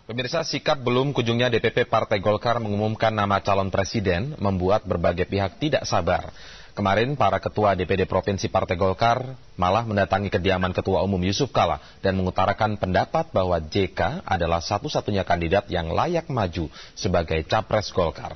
Pemirsa, sikap belum kunjungnya DPP Partai Golkar mengumumkan nama calon presiden membuat berbagai pihak tidak sabar. Kemarin, para ketua DPD Provinsi Partai Golkar malah mendatangi kediaman Ketua Umum Yusuf Kala dan mengutarakan pendapat bahwa JK adalah satu-satunya kandidat yang layak maju sebagai capres Golkar.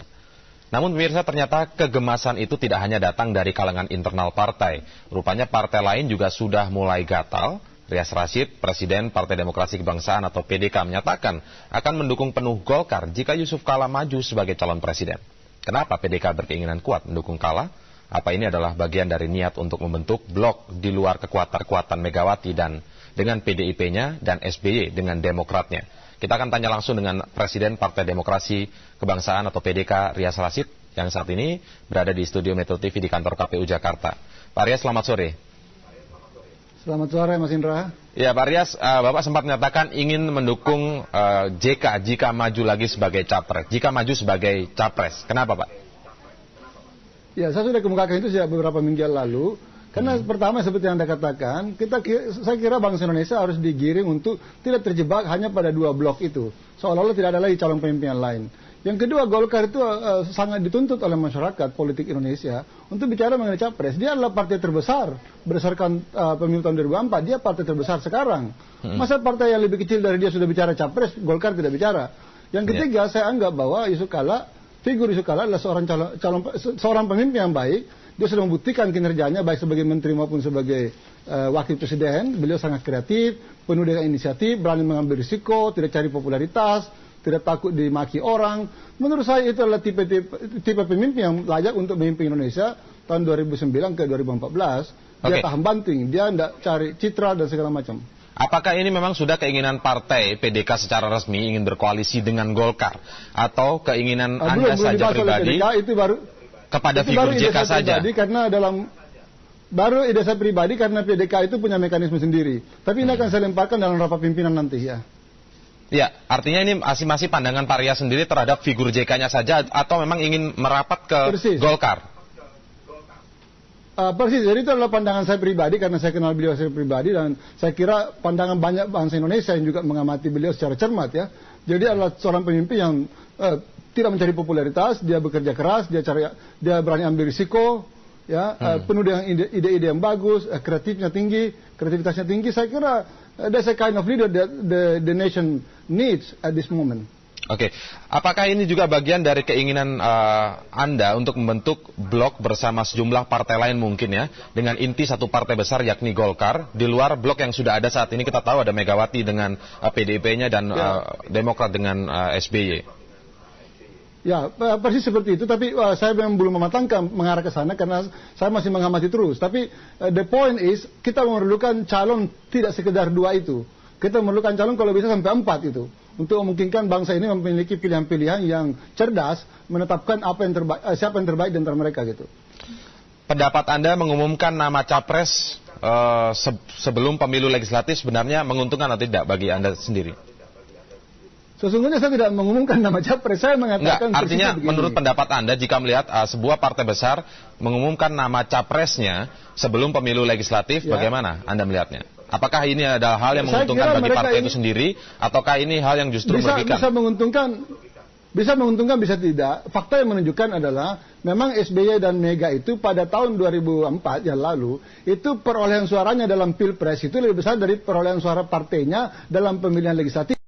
Namun pemirsa, ternyata kegemasan itu tidak hanya datang dari kalangan internal partai. Rupanya partai lain juga sudah mulai gatal. Rias Rasyid, Presiden Partai Demokrasi Kebangsaan atau PDK, menyatakan akan mendukung penuh Golkar jika Yusuf Kala maju sebagai calon presiden. Kenapa PDK berkeinginan kuat mendukung Kala? Apa ini adalah bagian dari niat untuk membentuk blok di luar kekuatan Megawati dan dengan PDIP-nya dan SBY dengan Demokratnya? Kita akan tanya langsung dengan Presiden Partai Demokrasi Kebangsaan atau PDK, Rias Rasyid, yang saat ini berada di studio Metro TV di kantor KPU Jakarta. Pak Rias, selamat sore. Selamat sore, Mas Indra. Ya, Pak Rias, Bapak sempat menyatakan ingin mendukung JK jika maju lagi sebagai capres. Jika maju sebagai capres, kenapa, Pak? Ya, saya sudah kemukakan itu sejak beberapa minggu lalu. Karena pertama, seperti yang Anda katakan, saya kira bangsa Indonesia harus digiring untuk tidak terjebak hanya pada dua blok itu. Seolah-olah tidak ada lagi calon pemimpin yang lain. Yang kedua, Golkar itu sangat dituntut oleh masyarakat politik Indonesia untuk bicara mengenai capres. Dia adalah partai terbesar berdasarkan pemilu tahun 2004. Dia partai terbesar sekarang. Masa partai yang lebih kecil dari dia sudah bicara capres, Golkar tidak bicara. Yang ketiga, saya anggap bahwa figur Yusuf Kala adalah seorang pemimpin yang baik. Dia sudah membuktikan kinerjanya baik sebagai menteri maupun sebagai wakil presiden. Beliau sangat kreatif, penuh dengan inisiatif, berani mengambil risiko, tidak cari popularitas, tidak takut dimaki orang. Menurut saya itu adalah tipe pemimpin yang layak untuk memimpin Indonesia tahun 2009 ke 2014. Dia tahan banting, dia tidak cari citra dan segala macam. Apakah ini memang sudah keinginan partai PDK secara resmi ingin berkoalisi dengan Golkar? Atau keinginan Anda saja pribadi kepada figur JK saja? Baru ide saya pribadi karena PDK itu punya mekanisme sendiri. Tapi ini akan saya lemparkan dalam rapat pimpinan nanti ya. Ya, artinya ini masih pandangan Pak Rias sendiri terhadap figur JK-nya saja atau memang ingin merapat ke Golkar? Persis, jadi itu adalah pandangan saya pribadi karena saya kenal beliau secara pribadi dan saya kira pandangan banyak bangsa Indonesia yang juga mengamati beliau secara cermat ya. Jadi adalah seorang pemimpin yang tidak mencari popularitas, dia bekerja keras, dia berani ambil risiko, ya, penuh dengan ide-ide yang bagus, kreativitasnya tinggi. Saya kira that's a kind of leader that the nation needs at this moment. Oke, apakah ini juga bagian dari keinginan Anda untuk membentuk blok bersama sejumlah partai lain mungkin ya, dengan inti satu partai besar yakni Golkar, di luar blok yang sudah ada saat ini? Kita tahu ada Megawati dengan PDIP-nya dan Demokrat dengan SBY. Ya, persis seperti itu, tapi saya memang belum mematangkan mengarah ke sana karena saya masih mengamati terus. Tapi the point is, kita memerlukan calon tidak sekedar dua itu. Kita memerlukan calon kalau bisa sampai 4 itu. Untuk memungkinkan bangsa ini memiliki pilihan-pilihan yang cerdas, menetapkan siapa yang terbaik di antara mereka gitu. Pendapat Anda mengumumkan nama capres sebelum pemilu legislatif sebenarnya menguntungkan atau tidak bagi Anda sendiri? Sesungguhnya saya tidak mengumumkan nama capres, saya mengatakan... Enggak, artinya menurut pendapat Anda jika melihat sebuah partai besar mengumumkan nama capresnya sebelum pemilu legislatif, bagaimana Anda melihatnya? Apakah ini adalah hal yang menguntungkan bagi partai itu sendiri, ataukah ini hal yang justru merugikan? Bisa menguntungkan, bisa tidak. Fakta yang menunjukkan adalah memang SBY dan Mega itu pada tahun 2004 yang lalu, itu perolehan suaranya dalam Pilpres itu lebih besar dari perolehan suara partainya dalam pemilihan legislatif.